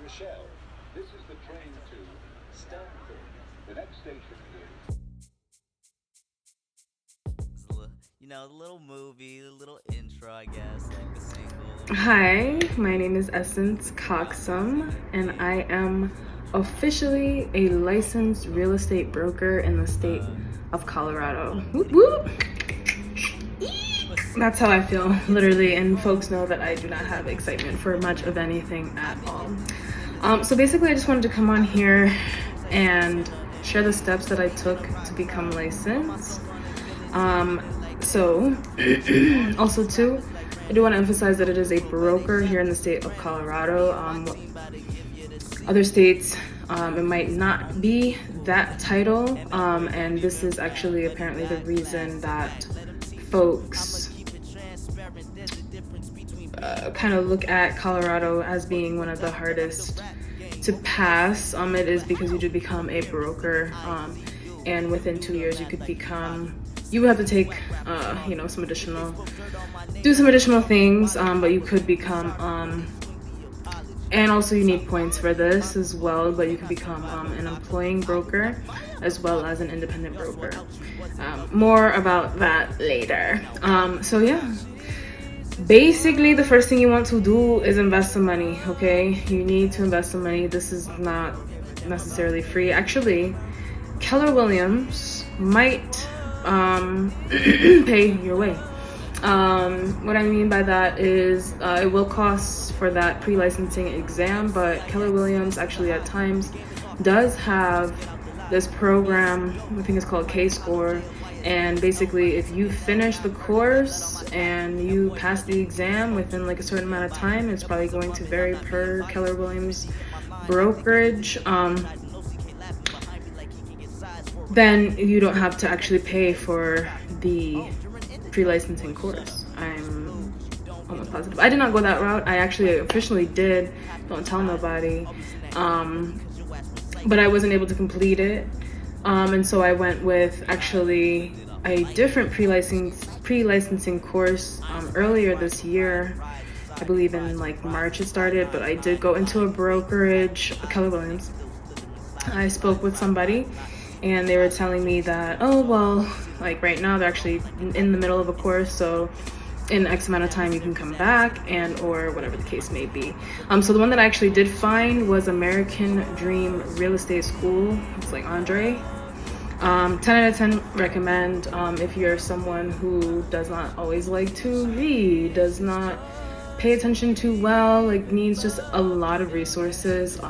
Michelle, this is the train to Stanford. The next station is... The little movie, the little intro, I guess, like the single. Hi, my name is Essence Coxum, and I am officially a licensed real estate broker in the state of Colorado. Whoop, whoop. That's how I feel, literally, and folks know that I do not have excitement for much of anything at all. So basically, I just wanted to come on here and share the steps that I took to become licensed. So also too, I do want to emphasize that it is a broker here in the state of Colorado. Other states, it might not be that title, and this is actually apparently the reason that folks kind of look at Colorado as being one of the hardest to pass. It is because you do become a broker, and within 2 years you would have to take do some additional things, but you could become and also you need points for this as well, but you could become an employing broker as well as an independent broker. More about that later. So yeah, basically the first thing you want to do is invest some money. Okay, you need to invest some money. This is not necessarily free. Actually, Keller Williams might pay your way. What I mean by that is it will cost for that pre-licensing exam, but Keller Williams actually at times does have this program, I think it's called K-Score, and basically if you finish the course and you pass the exam within like a certain amount of time, it's probably going to vary per Keller Williams brokerage, then you don't have to actually pay for the pre-licensing course. I'm almost positive. I did not go that route. I actually officially did. Don't tell nobody. But I wasn't able to complete it. And so I went with actually a different pre-licensing course earlier this year. I believe in like March it started, but I did go into a brokerage, Keller Williams. I spoke with somebody and they were telling me that, oh, well, like right now they're actually in the middle of a course, so in X amount of time you can come back, and or whatever the case may be. So the one that I actually did find was American Dream Real Estate School. It's like Andre. 10 out of 10 recommend. If you're someone who does not always like to read, does not pay attention to well, like needs just a lot of resources.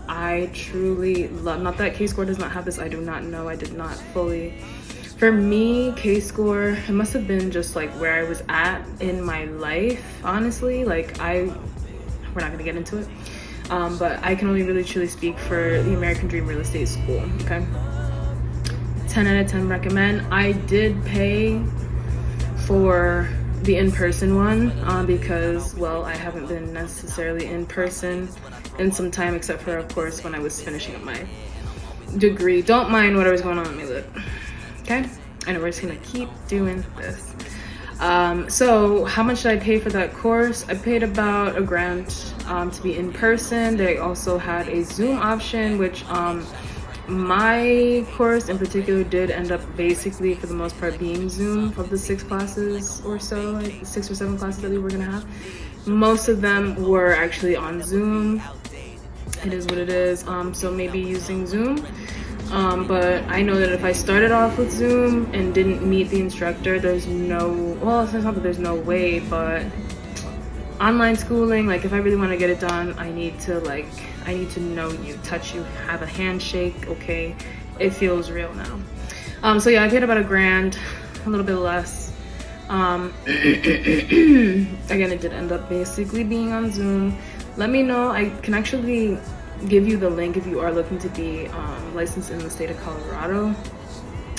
I truly love, not that K-Score does not have this, I do not know, I did not fully. For me, K-Score, it must have been just like where I was at in my life, honestly. Like we're not gonna get into it, but I can only really truly speak for the American Dream Real Estate School, okay? 10 out of 10 recommend. I did pay for the in-person one because, well, I haven't been necessarily in person in some time, except for, of course, when I was finishing up my degree. Don't mind whatever's going on with my lip, okay? And we're just gonna keep doing this. So how much did I pay for that course? I paid about $1,000 to be in person. They also had a Zoom option, which my course in particular did end up basically for the most part being Zoom. Of the 6 classes or so, like 6 or 7 classes that we were gonna have, most of them were actually on Zoom. It is what it is. So maybe using Zoom, but I know that if I started off with Zoom and didn't meet the instructor, there's no, well, it's not that there's no way, but online schooling, like if I really want to get it done, I need to know you, touch you, have a handshake, okay? It feels real now. So yeah, I paid about $1,000, a little bit less. Again, it did end up basically being on Zoom. Let me know. I can actually give you the link if you are looking to be licensed in the state of Colorado.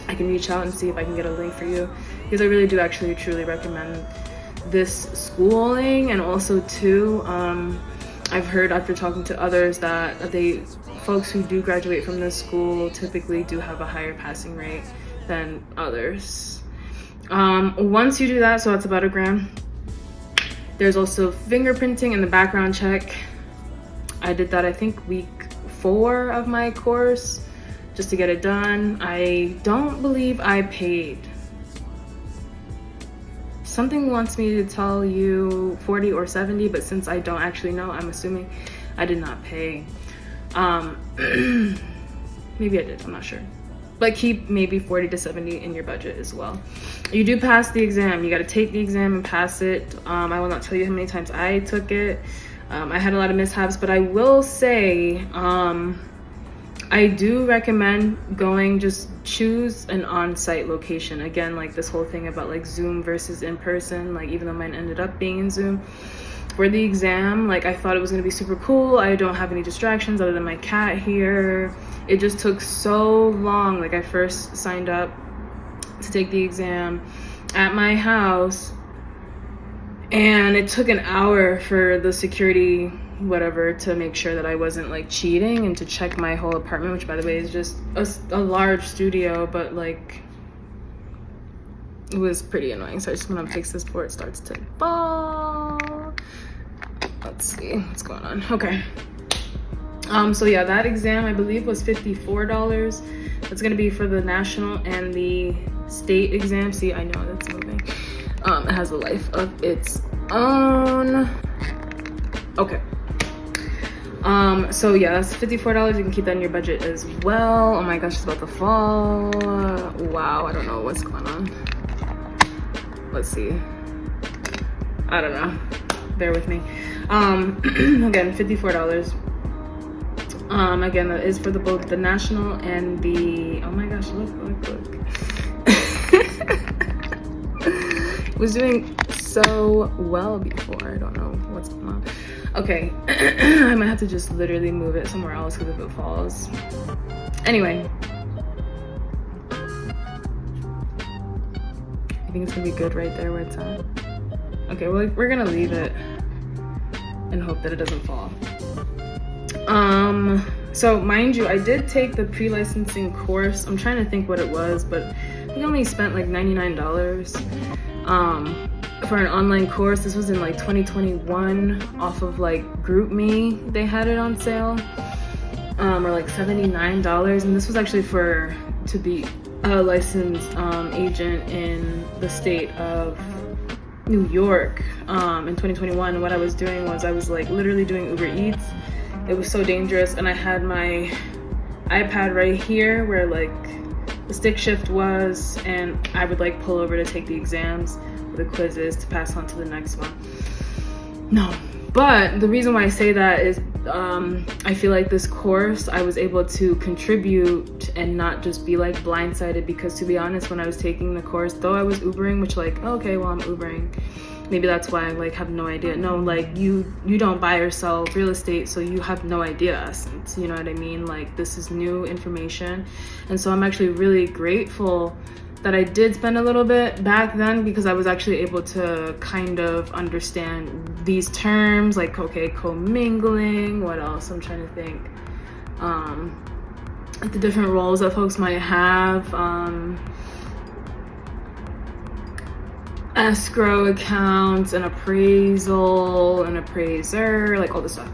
I can reach out and see if I can get a link for you, because I really do actually truly recommend this schooling. And also too, I've heard after talking to others that folks who do graduate from this school typically do have a higher passing rate than others. Once you do that, so that's about $1,000. There's also fingerprinting and the background check. I did that, I think, week 4 of my course, just to get it done. I don't believe I paid. Something wants me to tell you 40 or 70, but since I don't actually know, I'm assuming I did not pay. Maybe I did, I'm not sure. But keep maybe 40 to 70 in your budget as well. You do pass the exam. You got to take the exam and pass it. I will not tell you how many times I took it. I had a lot of mishaps, but I will say I do recommend going, just choose an on-site location. Again, like this whole thing about like Zoom versus in person, like even though mine ended up being in Zoom. For the exam, like I thought it was gonna be super cool. I don't have any distractions other than my cat here. It just took so long. Like I first signed up to take the exam at my house, and it took an hour for the security whatever to make sure that I wasn't like cheating and to check my whole apartment, which by the way is just a large studio, but like it was pretty annoying. So I just want to fix this before it starts to fall. Let's see what's going on. Okay. So yeah, that exam I believe was $54. That's gonna be for the national and the state exam. See, I know that's moving. It has a life of its own. Okay. So yeah, that's $54. You can keep that in your budget as well. Oh my gosh, it's about to fall. Wow, I don't know what's going on. Let's see. I don't know. Bear with me. Again, $54. Again, that is for both the national and the, oh my gosh, look. It was doing so well before. I don't know what's going on. Okay, I might have to just literally move it somewhere else because if it falls. Anyway. I think it's gonna be good right there where it's at. Okay, well, we're gonna leave it and hope that it doesn't fall. So mind you, I did take the pre-licensing course. I'm trying to think what it was, but I think I only spent like $99 for an online course. This was in like 2021 off of like GroupMe. They had it on sale, or like $79. And this was actually to be a licensed agent in the state of New York in 2021. What I was doing was I was like literally doing Uber Eats. It was so dangerous, and I had my iPad right here where like the stick shift was, and I would like pull over to take the exams, the quizzes, to pass on to the next one. No, but the reason why I say that is I feel like this course I was able to contribute and not just be like blindsided, because to be honest, when I was taking the course, though I was Ubering, which like, okay, well I'm Ubering, maybe that's why I like have no idea. No, like you don't buy or sell real estate, so you have no idea essence, you know what I mean? Like this is new information, and so I'm actually really grateful that I did spend a little bit back then, because I was actually able to kind of understand these terms, like okay, commingling, what else I'm trying to think, like the different roles that folks might have, escrow accounts, and appraisal, and appraiser, like all this stuff.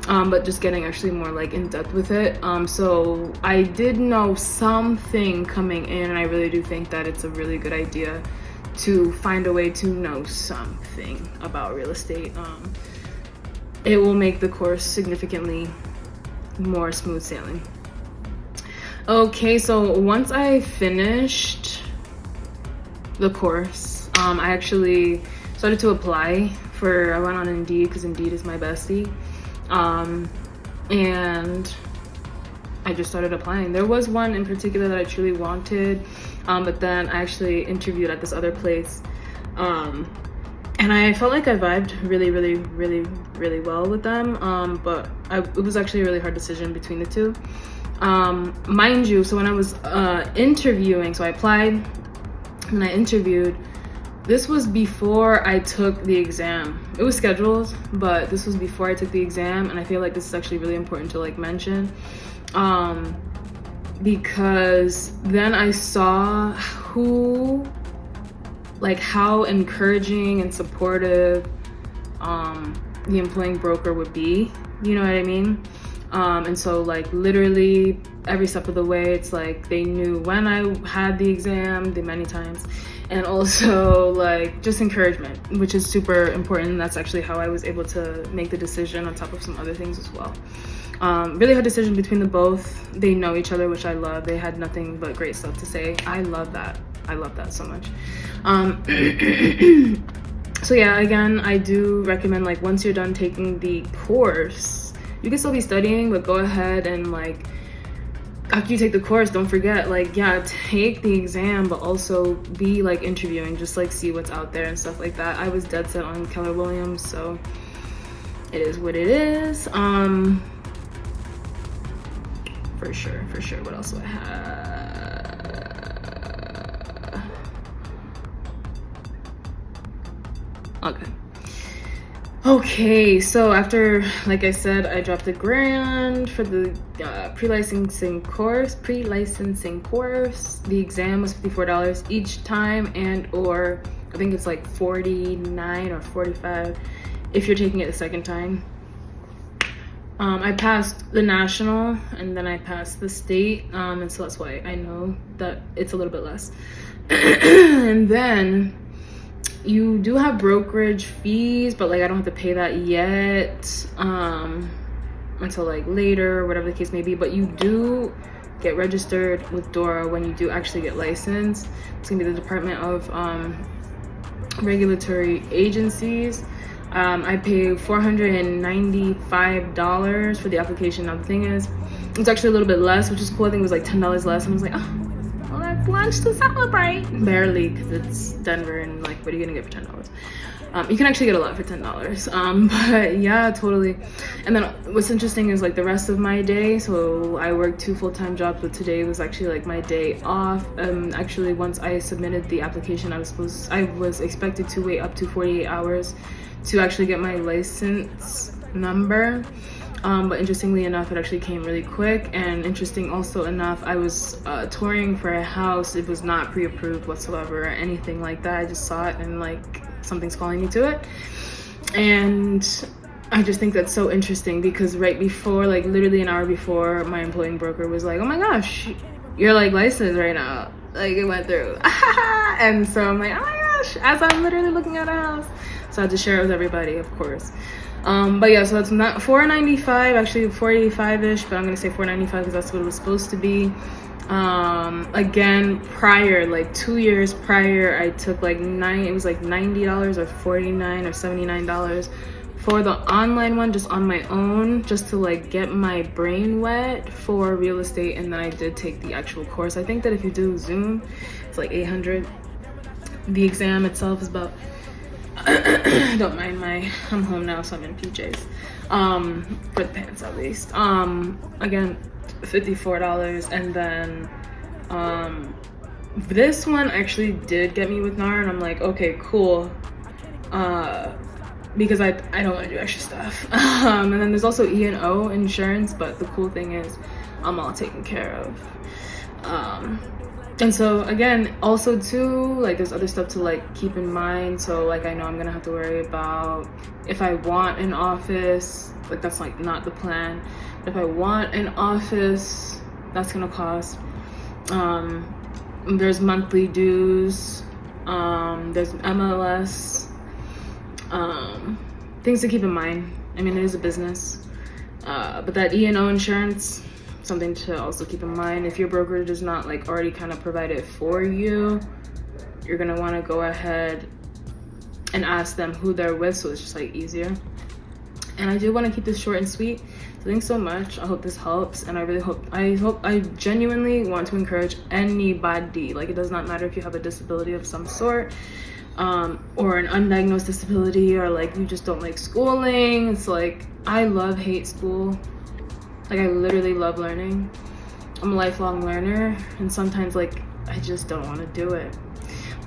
But just getting actually more like in depth with it. So I did know something coming in, and I really do think that it's a really good idea to find a way to know something about real estate. It will make the course significantly more smooth sailing. Okay, so once I finished the course, I actually started to apply I went on Indeed, because Indeed is my bestie. And I just started applying. There was one in particular that I truly wanted, but then I actually interviewed at this other place, and I felt like I vibed really well with them, but it was actually a really hard decision between the two. Mind you, so when I was interviewing, so I applied and I interviewed. This was before I took the exam. It was scheduled, but this was before I took the exam, and I feel like this is actually really important to like mention, because then I saw how encouraging and supportive the employing broker would be you know what I mean? And so like literally every step of the way, it's like they knew when I had the exam, the many times, and also like just encouragement, which is super important. And that's actually how I was able to make the decision on top of some other things as well. Really hard decision between the both. They know each other, which I love. They had nothing but great stuff to say. I love that so much. So yeah, again, I do recommend like once you're done taking the course, you can still be studying, but go ahead and like after you take the course, don't forget, like, yeah, take the exam, but also be like interviewing, just like see what's out there and stuff like that. I was dead set on Keller Williams, so it is what it is. For sure. What else do I have? Okay, so after, like I said, I dropped $1,000 for the pre-licensing course. The exam was $54 each time, and or I think it's like $49 or $45 if you're taking it the second time. I passed the national and then I passed the state, and so that's why I know that it's a little bit less. And then you do have brokerage fees, but like I don't have to pay that yet until like later, whatever the case may be. But you do get registered with DORA when you do actually get licensed. It's gonna be the Department of Regulatory Agencies. I paid $495 for the application. Now the thing is, it's actually a little bit less, which is cool. I think it was like $10 less, and I was like, oh, well, that's lunch to celebrate. Barely, because it's Denver, and like, what are you gonna get for $10? You can actually get a lot for $10, but yeah, totally. And then what's interesting is like the rest of my day, so I worked 2 full-time jobs, but today was actually like my day off. Actually, once I submitted the application, I was expected to wait up to 48 hours to actually get my license number. But interestingly enough, it actually came really quick. And interesting also enough, I was touring for a house. It was not pre-approved whatsoever or anything like that. I just saw it and like something's calling me to it. And I just think that's so interesting because right before, like literally an hour before, my employing broker was like, oh my gosh, you're like licensed right now. Like it went through. And so I'm like, oh my gosh, as I'm literally looking at a house. So I had to share it with everybody, of course. But yeah, so it's not $495, actually $485-ish, but I'm gonna say $495 because that's what it was supposed to be. Again, prior, like 2 years prior, I took like it was like $90 or $49 or $79 for the online one, just on my own, just to like get my brain wet for real estate. And then I did take the actual course. I think that if you do Zoom, it's like $800. The exam itself is about don't mind I'm home now, so I'm in PJs for the pants at least. Again, $54. And then this one actually did get me with NAR, and I'm like, okay, cool, because I don't want to do extra stuff. And then there's also E&O Insurance, but the cool thing is I'm all taken care of. And so again, also too, like there's other stuff to like keep in mind. So like I know I'm gonna have to worry about if I want an office, like that's like not the plan. But if I want an office, that's gonna cost. There's monthly dues, there's MLS, things to keep in mind. I mean, it is a business, but that E&O Insurance, something to also keep in mind. If your broker does not like already kind of provide it for you, you're gonna want to go ahead and ask them who they're with, so it's just like easier. And I do want to keep this short and sweet. So thanks so much. I hope this helps, and I genuinely want to encourage anybody, like it does not matter if you have a disability of some sort, or an undiagnosed disability, or like you just don't like schooling. It's like I hate school. Like I literally love learning. I'm a lifelong learner, and sometimes like I just don't want to do it.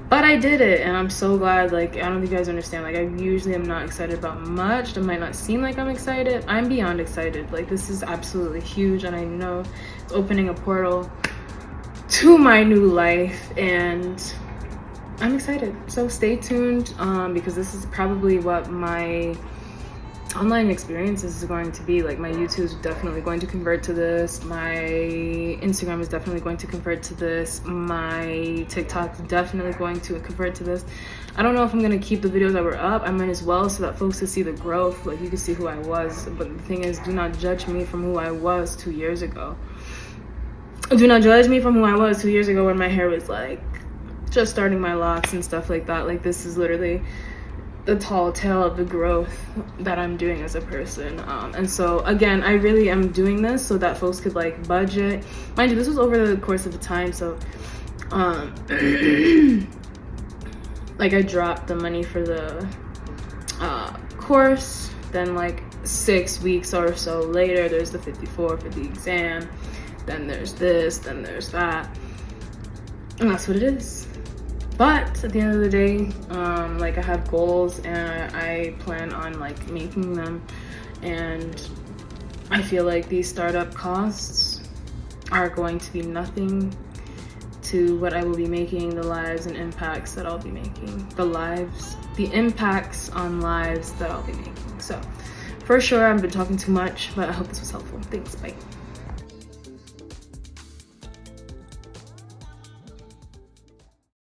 But I did it, and I'm so glad. Like, I don't think you guys understand. Like, I usually am not excited about much. It might not seem like I'm excited. I'm beyond excited. Like, this is absolutely huge, and I know it's opening a portal to my new life, and I'm excited. So stay tuned, because this is probably what my online experiences is going to be. Like, my YouTube is definitely going to convert to this, my Instagram is definitely going to convert to this, my TikTok is definitely going to convert to this. I don't know if I'm gonna keep the videos that were up. I might as well, so that folks can see the growth, like you can see who I was. But the thing is, do not judge me from who I was 2 years ago. Do not judge me from who I was 2 years ago when my hair was like just starting my locks and stuff like that. Like, this is literally the tall tale of the growth that I'm doing as a person. And so again, I really am doing this so that folks could like budget. Mind you, this was over the course of the time, so like, I dropped the money for the course, then like 6 weeks or so later there's the 54 for the exam, then there's this, then there's that, and that's what it is. But at the end of the day, like, I have goals and I plan on like making them, and I feel like these startup costs are going to be nothing to what I will be making, the lives and impacts that I'll be making, the impacts on lives that I'll be making. So for sure, I've been talking too much, but I hope this was helpful. Thanks, bye.